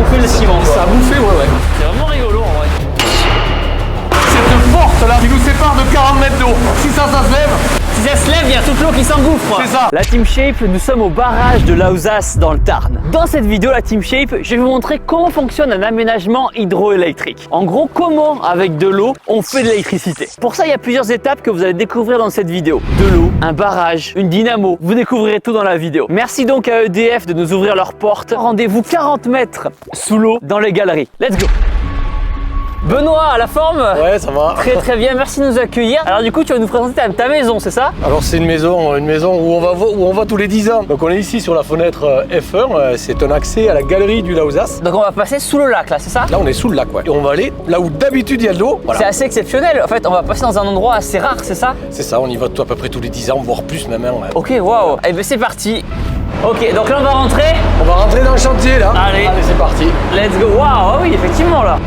bouffé le ciment quoi. Ça a bouffé, ouais. C'est vraiment rigolo en vrai. Cette porte là qui nous sépare de 40 mètres d'eau, si ça se lève, Si ça se lève, il y a toute l'eau qui s'engouffre. c'est ça. La Team Shape, nous sommes au barrage de Lausas dans le Tarn. Dans cette vidéo, la Team Shape, je vais vous montrer comment fonctionne un aménagement hydroélectrique. En gros, comment avec de l'eau, on fait de l'électricité. Pour ça, il y a plusieurs étapes que vous allez découvrir dans cette vidéo. De l'eau, un barrage, une dynamo. Vous découvrirez tout dans la vidéo. Merci donc à EDF de nous ouvrir leurs portes. Rendez-vous 40 mètres sous l'eau dans les galeries. Let's go. Benoît, à la forme? Ouais, ça va. Très bien, merci de nous accueillir. Alors du coup, tu vas nous présenter ta maison, c'est ça? Alors c'est une maison où on va tous les 10 ans. Donc on est ici sur la fenêtre F1, c'est un accès à la galerie du Lausas. Donc on va passer sous le lac là, c'est ça? Là on est sous le lac, ouais. Et on va aller là où d'habitude il y a de l'eau. C'est assez exceptionnel. En fait, on va passer dans un endroit assez rare, c'est ça? C'est ça, on y va à peu près tous les 10 ans, voire plus même. Hein, ouais. Ok, waouh. Eh ben c'est parti. Ok, donc là on va rentrer. On va rentrer dans le chantier là. Allez, c'est parti. let's go. Waouh, ah oui, effectivement là.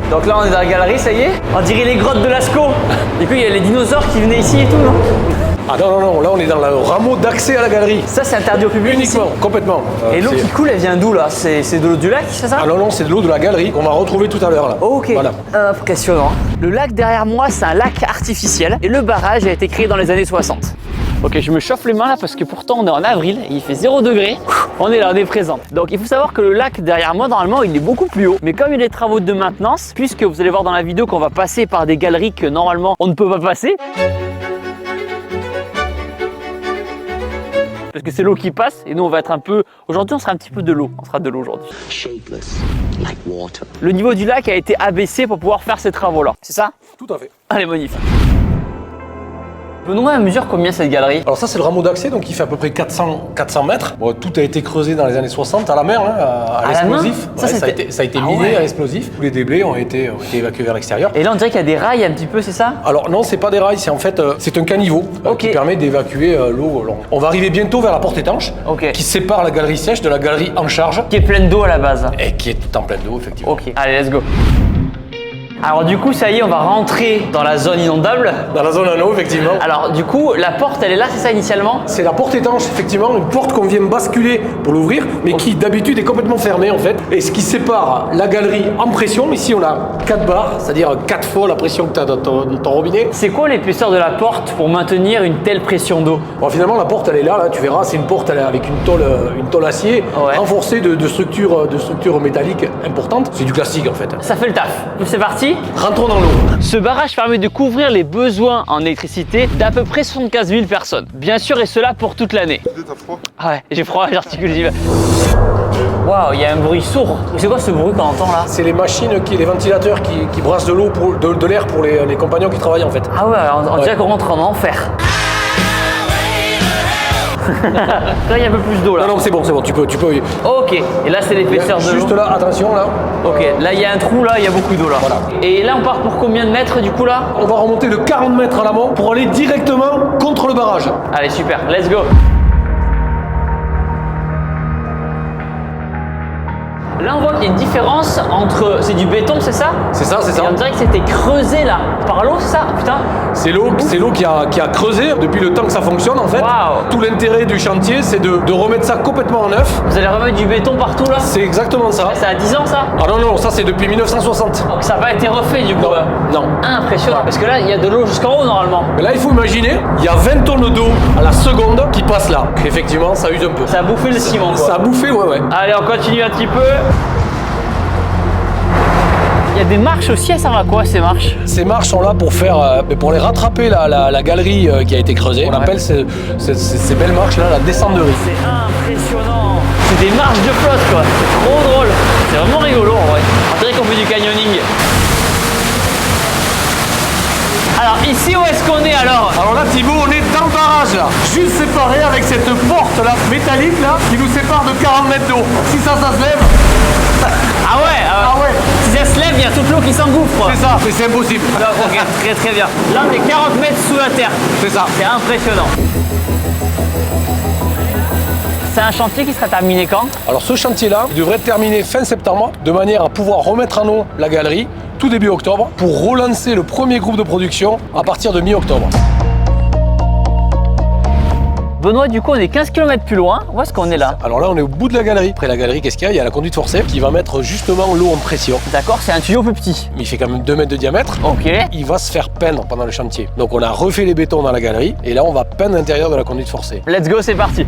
Donc là on est dans la galerie, ça y est. On dirait les grottes de Lascaux. Du coup, il y a les dinosaures qui venaient ici et tout, non? Ah non, là on est dans le rameau d'accès à la galerie. Ça, c'est interdit au public ici. Uniquement, complètement. Et l'eau qui coule, elle vient d'où là? C'est de l'eau du lac, c'est ça? Ah non, c'est de l'eau de la galerie qu'on va retrouver tout à l'heure là. Ok, Voilà. impressionnant. Le lac derrière moi, c'est un lac artificiel et le barrage a été créé dans les années 60. Ok, je me chauffe les mains là parce que pourtant on est en avril, il fait 0 degré. On est là, on est présent. Donc il faut savoir que le lac derrière moi, normalement, il est beaucoup plus haut. Mais comme il y a des travaux de maintenance, puisque vous allez voir dans la vidéo qu'on va passer par des galeries que normalement on ne peut pas passer. Parce que c'est l'eau qui passe et nous on va être un peu... Aujourd'hui on sera un petit peu de l'eau, on sera de l'eau aujourd'hui. Shapeless, like water. Le niveau du lac a été abaissé pour pouvoir faire ces travaux-là, c'est ça? Tout à fait. Allez, magnifique. Benoît, mesure combien cette galerie? Alors ça c'est le rameau d'accès, donc il fait à peu près 400 mètres. Bon, tout a été creusé dans les années 60 à la mer, hein, à l'explosif. Ça, Ouais, ça a été Ah miné ouais. à l'explosif. Tous les déblais ont été évacués vers l'extérieur. Et là on dirait qu'il y a des rails un petit peu, c'est ça? Alors non, c'est pas des rails, c'est en fait c'est un caniveau Ok. qui permet d'évacuer l'eau. On va arriver bientôt vers la porte étanche Ok. qui sépare la galerie sèche de la galerie en charge Qui est pleine d'eau à la base. et qui est tout en pleine d'eau effectivement. Ok, allez, let's go. Alors du coup, ça y est, on va rentrer dans la zone inondable. Dans la zone anneau effectivement. Alors du coup, la porte, elle est là, c'est ça initialement? C'est la porte étanche, effectivement, une porte qu'on vient basculer pour l'ouvrir, mais qui d'habitude est complètement fermée en fait. Et ce qui sépare la galerie en pression, ici on a 4 barres, c'est-à-dire 4 fois la pression que tu as dans ton robinet. C'est quoi l'épaisseur de la porte pour maintenir une telle pression d'eau? Bon, finalement la porte elle est là, tu verras, c'est une porte elle est avec une tôle acier Ouais. renforcée de structures métalliques importantes. C'est du classique en fait. Ça fait le taf. C'est parti. Rentrons dans l'eau. Ce barrage permet de couvrir les besoins en électricité d'à peu près 75 000 personnes. Bien sûr, et cela pour toute l'année. T'as froid? Ah ouais, j'ai froid, j'articule, j'y vais. Waouh, il y a un bruit sourd. C'est quoi ce bruit qu'on entend là? C'est les machines, les ventilateurs qui brassent de l'eau, de l'air pour les compagnons qui travaillent en fait. Ah ouais, on dirait qu'on rentre en enfer. Là, il y a un peu plus d'eau là. Non, c'est bon, tu peux. Ok, et là c'est l'épaisseur de l'eau. Juste là, attention là. Ok, là il y a un trou, là il y a beaucoup d'eau là. Voilà. Et là on part pour combien de mètres du coup là? On va remonter de 40 mètres à l'amont pour aller directement contre le barrage. Allez super, let's go. Là on voit qu'il y a une différence entre... C'est du béton, c'est ça? C'est ça. Et on dirait que c'était creusé là, par l'eau, c'est ça? Putain. C'est l'eau qui a creusé depuis le temps que ça fonctionne en fait. Waouh. Tout l'intérêt du chantier, c'est de remettre ça complètement en neuf. Vous allez remettre du béton partout là? C'est exactement ça. Ça a 10 ans ça? Ah non, ça c'est depuis 1960. Donc ça n'a pas été refait du coup? Non. Impressionnant, parce que là il y a de l'eau jusqu'en haut normalement. Mais là, il faut imaginer, il y a 20 tonnes d'eau à la seconde qui passent là. Effectivement, ça use un peu. Ça a bouffé le ciment quoi. Ça a bouffé, ouais. Allez, on continue un petit peu. Il y a des marches aussi, elles servent à quoi ces marches? Ces marches sont là pour les rattraper la galerie qui a été creusée. On appelle ces belles marches là la descenderie. C'est impressionnant. C'est des marches de flotte quoi. C'est trop drôle. C'est vraiment rigolo en vrai. On dirait qu'on fait du canyoning. Alors ici où est-ce qu'on est alors? Alors là Thibaut, on est dans le barrage là, juste séparé avec cette porte là métallique là qui nous sépare de 40 mètres d'eau. Si ça se lève, Ah ouais. Si ça se lève, il y a toute l'eau qui s'engouffre. c'est ça, c'est impossible. Non, ok, très bien. Là on est 40 mètres sous la terre. C'est ça. C'est impressionnant. C'est un chantier qui sera terminé quand? Alors ce chantier là devrait être terminé fin septembre de manière à pouvoir remettre en eau la galerie tout début octobre pour relancer le premier groupe de production à partir de mi-octobre. Benoît, du coup, on est 15 km plus loin. Où est-ce qu'on est là? Alors là, on est au bout de la galerie. Après la galerie, qu'est-ce qu'il y a? Il y a la conduite forcée qui va mettre justement l'eau en pression. D'accord, c'est un tuyau plus petit. Mais il fait quand même 2 mètres de diamètre. Ok. Il va se faire peindre pendant le chantier. Donc on a refait les bétons dans la galerie et là on va peindre l'intérieur de la conduite forcée. Let's go, c'est parti.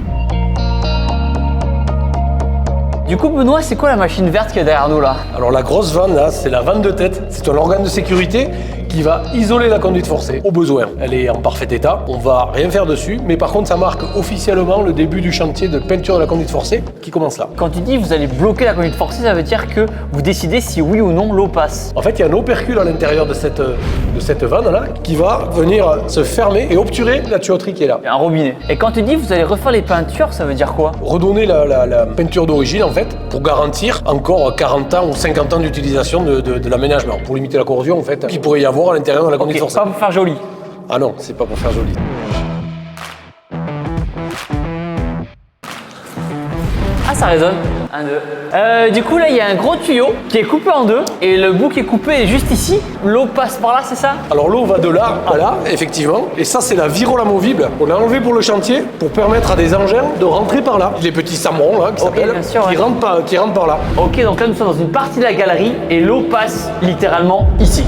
Du coup, Benoît, c'est quoi la machine verte qui est derrière nous là? Alors la grosse vanne là, c'est la vanne de tête. C'est un organe de sécurité qui va isoler la conduite forcée au besoin. Elle est en parfait état, on va rien faire dessus, mais par contre ça marque officiellement le début du chantier de peinture de la conduite forcée qui commence là. Quand tu dis vous allez bloquer la conduite forcée, ça veut dire que vous décidez si oui ou non l'eau passe. En fait, il y a un opercule à l'intérieur de cette vanne là qui va venir se fermer et obturer la tuyauterie qui est là. Il y a un robinet. Et quand tu dis vous allez refaire les peintures, ça veut dire quoi? Redonner la peinture d'origine en fait pour garantir encore 40 ans ou 50 ans d'utilisation de l'aménagement, pour limiter la corrosion en fait qu'il pourrait y avoir à l'intérieur de la conduite forcée. Pas pour faire joli. Ah non, c'est pas pour faire joli. Ah, ça résonne. 1, 2. Du coup, là, il y a un gros tuyau qui est coupé en deux et le bout qui est coupé est juste ici. L'eau passe par là, c'est ça? Alors l'eau va de là à là, effectivement, et ça c'est la virole amovible. On l'a enlevé pour le chantier pour permettre à des engins de rentrer par là. Les petits samerons là, qui s'appellent, bien sûr, qui rentrent par là. Ok, donc là, nous sommes dans une partie de la galerie et l'eau passe littéralement ici.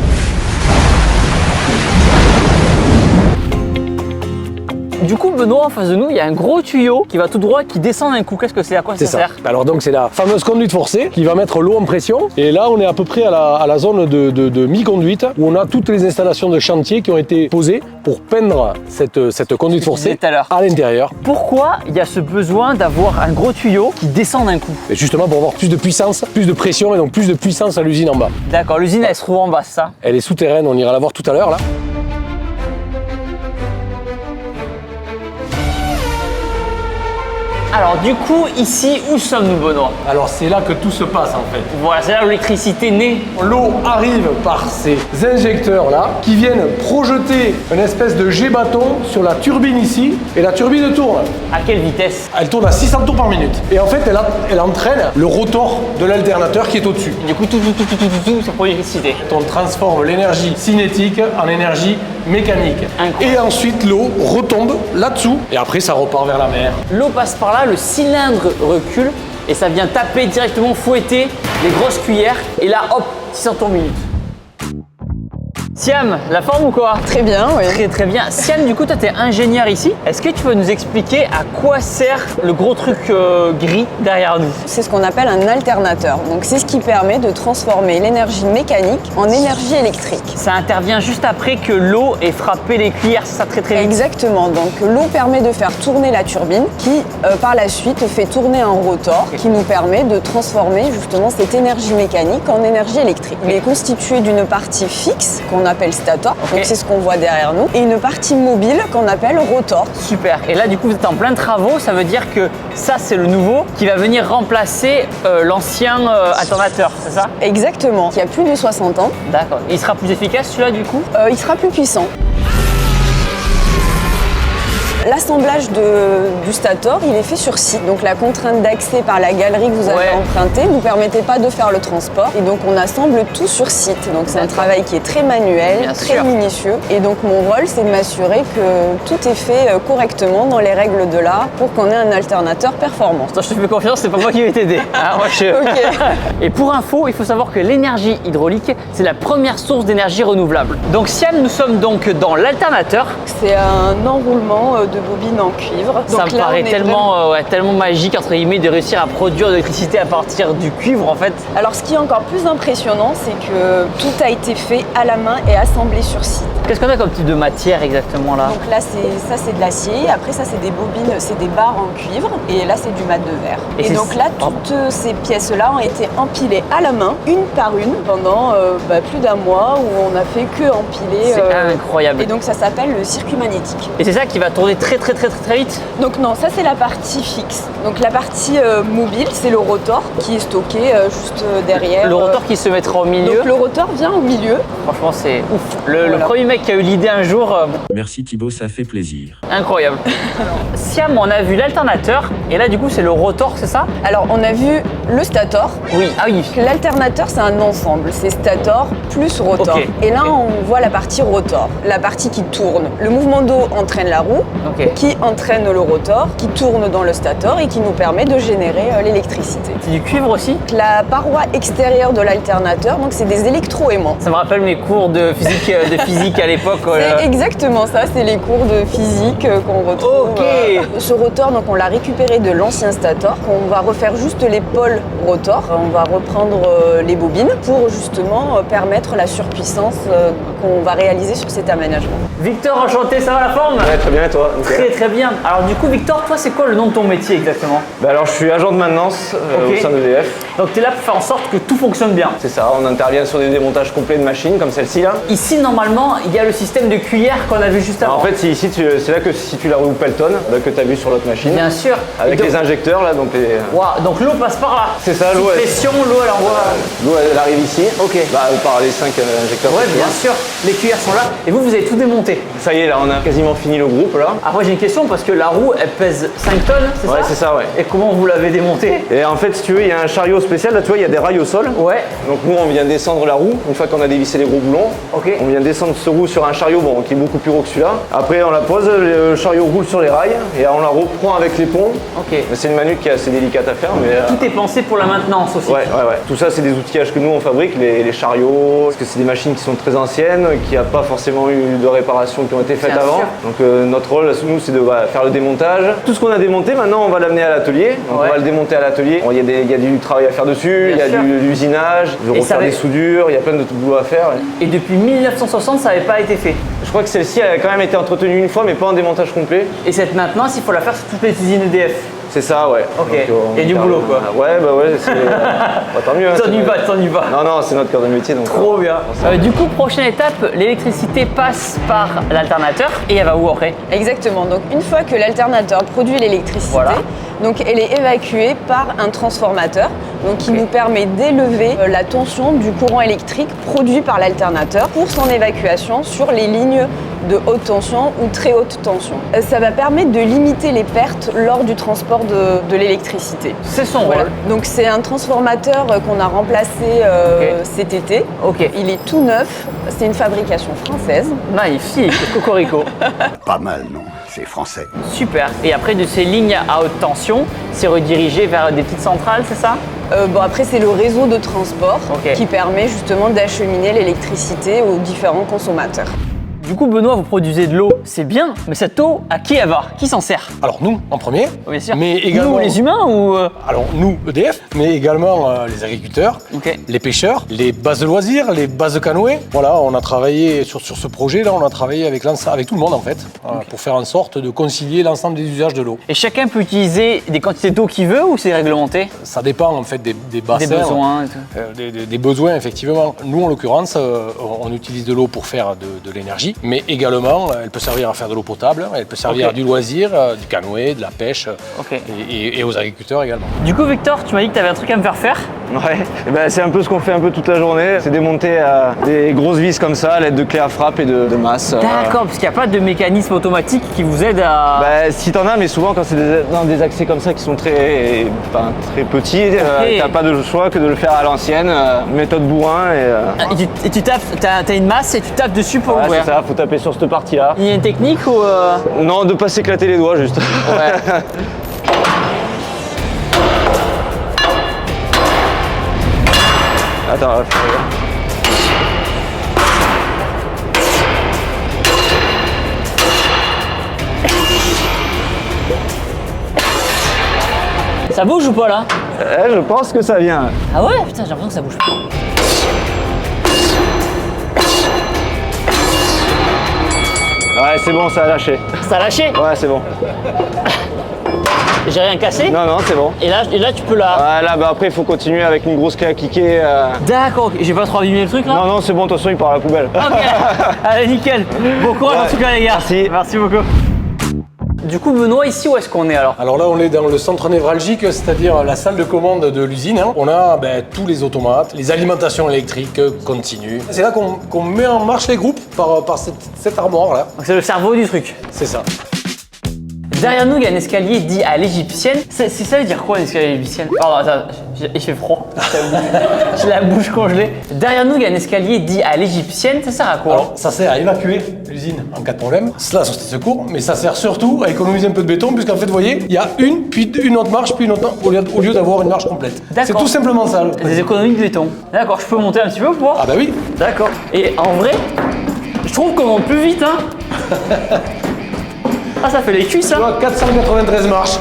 Du coup, Benoît, en face de nous, il y a un gros tuyau qui va tout droit, qui descend d'un coup. Qu'est-ce que c'est? À quoi ça sert? Alors donc c'est la fameuse conduite forcée qui va mettre l'eau en pression. Et là on est à peu près à la zone de mi-conduite où on a toutes les installations de chantier qui ont été posées pour peindre cette conduite forcée à l'intérieur. Pourquoi il y a ce besoin d'avoir un gros tuyau qui descend d'un coup? Et justement pour avoir plus de puissance, plus de pression et donc plus de puissance à l'usine en bas. D'accord, l'usine elle se trouve en bas, c'est ça? Elle est souterraine, on ira la voir tout à l'heure là. Alors du coup, ici, où sommes-nous, Benoît? Alors c'est là que tout se passe en fait. Voilà, c'est là où l'électricité naît. L'eau arrive par ces injecteurs là qui viennent projeter une espèce de jet bâton sur la turbine ici et la turbine tourne. À quelle vitesse? Elle tourne à 600 tours par minute. Et en fait elle entraîne le rotor de l'alternateur qui est au-dessus. Du coup, tout, ça produit l'électricité. On transforme l'énergie cinétique en énergie mécanique. Incroyable. Et ensuite l'eau retombe là-dessous et après ça repart vers la mer. L'eau passe par là, le cylindre recule et ça vient taper directement, fouetter les grosses cuillères et là, hop, 600 tours minute. Siam, la forme ou quoi? Très bien, oui. Très bien. Siam, du coup, toi, tu es ingénieur ici. Est-ce que tu peux nous expliquer à quoi sert le gros truc gris derrière nous? C'est ce qu'on appelle un alternateur. Donc c'est ce qui permet de transformer l'énergie mécanique en énergie électrique. Ça intervient juste après que l'eau ait frappé les cuillères, c'est ça, très vite? Exactement. Donc l'eau permet de faire tourner la turbine qui, par la suite, fait tourner un rotor qui nous permet de transformer justement cette énergie mécanique en énergie électrique. Il est constitué d'une partie fixe qu'on appelle stator, donc c'est ce qu'on voit derrière nous, et une partie mobile qu'on appelle rotor. Super. Et là, du coup, vous êtes en plein travaux, ça veut dire que ça, c'est le nouveau qui va venir remplacer l'ancien alternateur, c'est ça? Exactement. Qui a plus de 60 ans. D'accord. Il sera plus efficace celui-là, du coup? Il sera plus puissant. L'assemblage du stator, il est fait sur site. Donc la contrainte d'accès par la galerie que vous avez empruntée ne vous permettait pas de faire le transport. Et donc on assemble tout sur site. Donc c'est un travail qui est très manuel, très minutieux. Et donc mon rôle, c'est de m'assurer que tout est fait correctement dans les règles de l'art pour qu'on ait un alternateur performant. Attends, je te fais confiance, c'est pas moi qui vais t'aider. Ah, moi, Et pour info, il faut savoir que l'énergie hydraulique, c'est la première source d'énergie renouvelable. Donc Siam, nous sommes donc dans l'alternateur. C'est un enroulement de bobines en cuivre. Ça me paraît tellement magique entre guillemets de réussir à produire de l'électricité à partir du cuivre en fait. Alors ce qui est encore plus impressionnant, c'est que tout a été fait à la main et assemblé sur site. Qu'est-ce qu'on a comme type de matière exactement là? Donc là c'est de l'acier, après ça c'est des bobines, c'est des barres en cuivre et là c'est du mat de verre. Et donc là toutes ces pièces là ont été empilées à la main, une par une, pendant plus d'un mois où on a fait que empiler. C'est incroyable. Et donc ça s'appelle le circuit magnétique. Et c'est ça qui va tourner très vite? Donc non, ça c'est la partie fixe. Donc la partie mobile, c'est le rotor qui est stocké juste derrière. Le rotor qui se mettra au milieu? Donc le rotor vient au milieu. Franchement c'est ouf. Le premier mec qui a eu l'idée un jour... Merci Thibaut, ça fait plaisir. Incroyable. Siam, on a vu l'alternateur et là du coup c'est le rotor, c'est ça? Alors on a vu le stator. Oui, ah oui. L'alternateur, c'est un ensemble, c'est stator plus rotor. Ok. Et là, on voit la partie rotor, la partie qui tourne. Le mouvement d'eau entraîne la roue, Ok. qui entraîne le rotor, qui tourne dans le stator et qui nous permet de générer l'électricité. C'est du cuivre aussi? La paroi extérieure de l'alternateur, donc c'est des électroaimants. Ça me rappelle mes cours de physique à l'époque. C'est exactement ça, c'est les cours de physique qu'on retrouve. Ok. Ce rotor, donc on l'a récupéré de l'ancien stator, qu'on va refaire juste les pôles rotor. On va reprendre les bobines pour justement permettre la surpuissance qu'on va réaliser sur cet aménagement. Victor, enchanté, ça va la forme? Ouais, très bien, et toi? Très très bien. Alors du coup, Victor, toi, c'est quoi le nom de ton métier exactement? Bah alors, je suis agent de maintenance Ok. au sein d'EDF. Donc tu es là pour faire en sorte que tout fonctionne bien. C'est ça, on intervient sur des démontages complets de machines comme celle-ci là. Ici, normalement, il y a le système de cuillère qu'on a vu juste avant. En fait, c'est ici, c'est là que se situe la roue Pelton que tu as vu sur l'autre machine. Bien sûr. Avec Et donc, les injecteurs là, donc Waouh, donc l'eau passe par là. C'est ça, Sous l'eau, elle- pression, l'eau elle envoie. l'eau elle arrive ici. Ok. Bah, par les 5 injecteurs. Ouais, que tu bien vois. sûr. Les cuillères sont là. Et vous avez tout démonté. Ça y est, là, on a quasiment fini le groupe là. Après, j'ai une question parce que la roue, elle pèse 5 tonnes, c'est ça? Ouais, c'est ça, ouais. Et comment vous l'avez démontée? Et en fait, si tu veux, il y a un chariot spécial. Là, tu vois, il y a des rails au sol. Ouais. Donc nous, on vient descendre la roue. Une fois qu'on a dévissé les gros boulons, Ok. on vient descendre ce roue sur un chariot bon, qui est beaucoup plus gros que celui-là. Après, on la pose, le chariot roule sur les rails et on la reprend avec les ponts. Ok. Mais c'est une manip qui est assez délicate à faire. Mais, Tout est pensé pour la maintenance aussi. ouais. Tout ça, c'est des outillages que nous, on fabrique, les chariots. Parce que c'est des machines qui sont très anciennes, qui n'ont pas forcément eu de réparations qui ont été faites Bien avant. sûr. Donc notre rôle, nous, c'est de faire le démontage. Tout ce qu'on a démonté, maintenant, on va l'amener à l'atelier. Donc Ouais. on va le démonter à l'atelier. Bon, il y a du travail à faire dessus, il y a Bien sûr. de l'usinage, de Et ça refaire va- des soudures, il y a plein de boulot à faire. Et depuis 1960, ça n'avait pas été fait. Je crois que celle-ci a quand même été entretenue une fois, mais pas en démontage complet. Et cette maintenance, il faut la faire sur toutes les usines EDF. C'est ça, ouais. Ok. on Il y a du parle- boulot, quoi. Ouais, bah ouais, c'est. Bah, tant mieux. hein, T'ennuies c'est- pas, t'ennuies pas. Non, non, c'est notre cœur de métier. Donc, Trop bien. Du coup, prochaine étape, l'électricité passe par l'alternateur et elle va où après? Exactement, donc une fois que l'alternateur produit l'électricité, Voilà. donc elle est évacuée par un transformateur donc qui nous permet d'élever la tension du courant électrique produit par l'alternateur pour son évacuation sur les lignes de haute tension ou très haute tension. Ça va permettre de limiter les pertes lors du transport de l'électricité. C'est son Voilà. rôle. Donc c'est un transformateur qu'on a remplacé cet été. Ok. Il est tout neuf, c'est une fabrication française. Magnifique, cocorico. Pas mal, non? C'est français. Super. Et après, de ces lignes à haute tension, c'est redirigé vers des petites centrales, c'est ça? Bon, après, c'est le réseau de transport Ok. qui permet justement d'acheminer l'électricité aux différents consommateurs. Du coup, Benoît, vous produisez de l'eau, c'est bien, mais cette eau, à qui elle va? Qui s'en sert? Alors nous, en premier, Bien sûr. mais également... Nous, les humains ou Alors nous, EDF, mais également les agriculteurs, Ok. les pêcheurs, les bases de loisirs, les bases de canoë. Voilà, on a travaillé sur ce projet-là, on a travaillé avec tout le monde en fait, pour faire en sorte de concilier l'ensemble des usages de l'eau. Et chacun peut utiliser des quantités d'eau qu'il veut ou c'est réglementé? Ça dépend en fait des bassins. Des besoins et tout. Des besoins, effectivement. Nous, en l'occurrence, on utilise de l'eau pour faire de l'énergie, mais également, elle peut servir à faire de l'eau potable, elle peut servir Ok. à du loisir, du canoë, de la pêche, Ok. et aux agriculteurs également. Du coup, Victor, tu m'as dit que tu avais un truc à me faire faire. Ouais, et ben, c'est un peu ce qu'on fait un peu toute la journée. C'est démonter des grosses vis comme ça à l'aide de clés à frappe et de masse. D'accord, parce qu'il n'y a pas de mécanisme automatique qui vous aide à... Bah, si t'en as, mais souvent quand c'est dans des accès comme ça qui sont très petits, t'as pas de choix que de le faire à l'ancienne, méthode bourrin Et tu tapes, t'as une masse et tu tapes dessus pour ouais, ouvrir. c'est ça, faut taper sur cette partie-là. Il y a une technique ou... Non, de pas s'éclater les doigts juste. Ouais. Attends, là, Ça bouge ou pas là? je pense que ça vient. Ah ouais? Putain, j'ai l'impression que ça bouge pas. Ouais, c'est bon, ça a lâché. Ça a lâché? Ouais, c'est bon. J'ai rien cassé? Non, non, c'est bon. Et là, tu peux la... Ouais, là, bah, après, il faut continuer avec une grosse clé à cliquer. D'accord, ok. J'ai pas trop abîmé le truc là? Non, non, c'est bon, attention, il part à la poubelle. Ok. Allez, nickel. Bon courage en Ouais. tout cas les gars. Merci. Merci beaucoup. Du coup, Benoît, ici, où est-ce qu'on est alors? Alors là, on est dans le centre névralgique, c'est-à-dire la salle de commande de l'usine. Hein. On a tous les automates, les alimentations électriques continues. C'est là qu'on met en marche les groupes par cette armoire-là. Donc c'est le cerveau du truc. C'est ça. Derrière nous, il y a un escalier dit à l'égyptienne. Ça veut dire quoi un escalier à l'égyptienne? Pardon, attends, il fait froid. J'ai la bouche congelée. Derrière nous, il y a un escalier dit à l'égyptienne. Ça sert à quoi? Alors, ça sert à évacuer l'usine en cas de problème. Cela, sortie de secours, mais ça sert surtout à économiser un peu de béton, puisqu'en fait, vous voyez, il y a une autre marche, puis une autre, au lieu d'avoir une marche complète. C'est tout simplement ça. Des économies de béton. D'accord, je peux monter un petit peu pour voir? Ah bah oui. D'accord. Et en vrai, je trouve qu'on monte plus vite, hein. Ah, ça fait les cuisses, Tu hein. vois, 493 marches.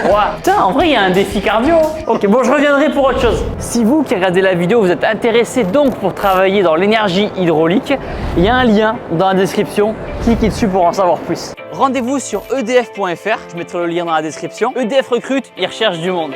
Ouais. Putain, en vrai, il y a un défi cardio. Ok, bon, je reviendrai pour autre chose. Si vous qui regardez la vidéo, vous êtes intéressé donc pour travailler dans l'énergie hydraulique, il y a un lien dans la description. Cliquez dessus pour en savoir plus. Rendez-vous sur edf.fr. Je mettrai le lien dans la description. EDF recrute, ils recherchent du monde.